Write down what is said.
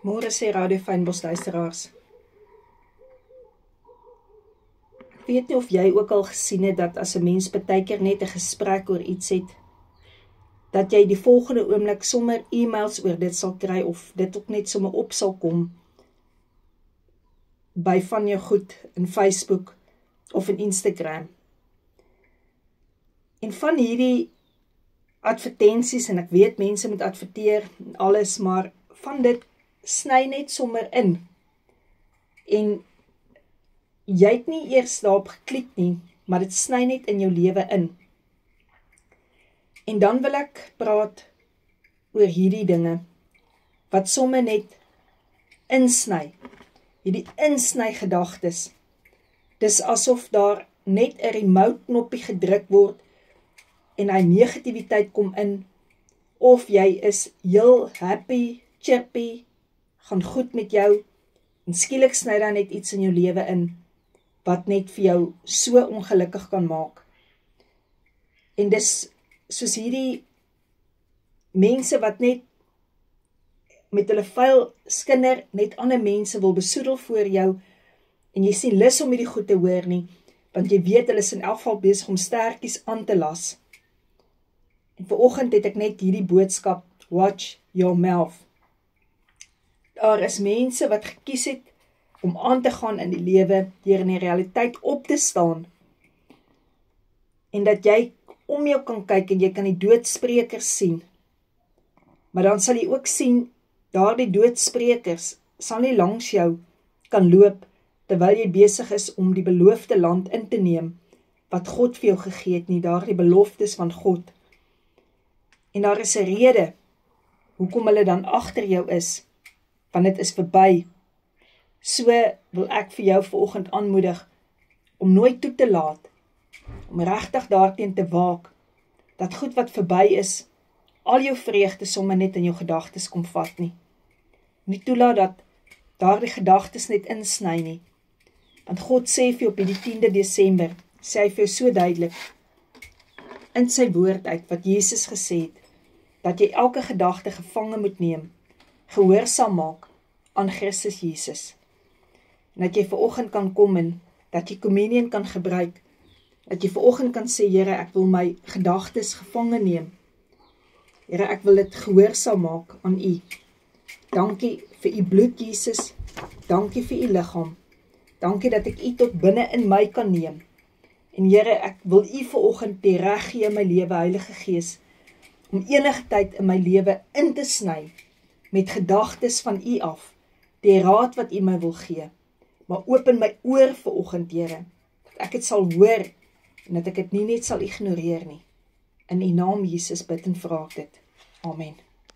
Môre sê Radio Fynbos luisteraars. Ek weet nie of jy ook al gesien het dat as 'n mens partykeer net 'n gesprek oor iets het, dat jy die volgende oomblik sommer e-mails oor dit sal kry of dit ook net sommer op sal kom by van jou goed in Facebook of in Instagram. En van hierdie advertensies, en ek weet mense moet adverteer en alles, maar van dit sny net sommer in. En jy het nie eers daarop geklik nie, maar dit sny net in jou lewe in. En dan wil ek praat oor hierdie dinge, wat sommer net insny, hierdie insny gedagtes. Dis asof daar net 'n remote knoppie gedruk word, en hy negativiteit kom in, of jy is heel happy, chirpy, gaan goed met jou, en skielik sny daar net iets in jou lewe in, wat net vir jou so ongelukkig kan maak. En dis soos hierdie mense wat net met hulle vuil skinder net ander mense wil besoedel voor jou, en jy sien lus om hierdie goed te hoor nie, want jy weet hulle is in elk geval besig om sterkies aan te las. En vanoggend het ek net hierdie boodskap, watch your mouth. Daar is mense wat gekies het om aan te gaan in die lewe, deur in die realiteit op te staan, en dat jy om jou kan kyk en jy kan die doodsprekers sien, maar dan sal jy ook sien, daardie doodsprekers sal nie langs jou kan loop, terwyl jy besig is om die beloofde land in te neem, wat God vir jou gegee het nie, daardie beloftes van God. En daar is 'n rede, hoekom hulle dan agter jou is, want dit is verby. So wil ek vir jou vanoggend aanmoedig, om nooit toe te laat, om regtig daarteen te waak, dat goed wat verby is, al jou vreugde sommer net in jou gedagtes kom vat nie. Nie toelaat dat daardie gedagtes net insny nie. Want God sê vir op die 10de Desember, sê hy vir jou so duidelik, in sy woord uit, wat Jesus gesê het, dat jy elke gedagte gevange moet neem, gehoorsaam maak aan Christus Jesus. En dat jy vanoggend kan kom en dat jy communion kan gebruik, dat jy vanoggend kan sê, Here, ek wil my gedagtes gevange neem. Here, ek wil dit gehoorsaam maak aan U. Dankie vir U bloed, Jesus. Dankie vir U liggaam. Dankie dat ek U tot binne in my kan neem. En Here, ek wil U vanoggend die reg gee in my lewe, Heilige Gees, om enige tyd in my lewe in te sny, met gedagtes van U af, die raad wat U my wil gee, maar open my oor vanoggend, Here, dat ek het sal hoor, en dat ek het nie net sal ignoreer nie. In U naam Jesus bid en vra ek dit. Amen.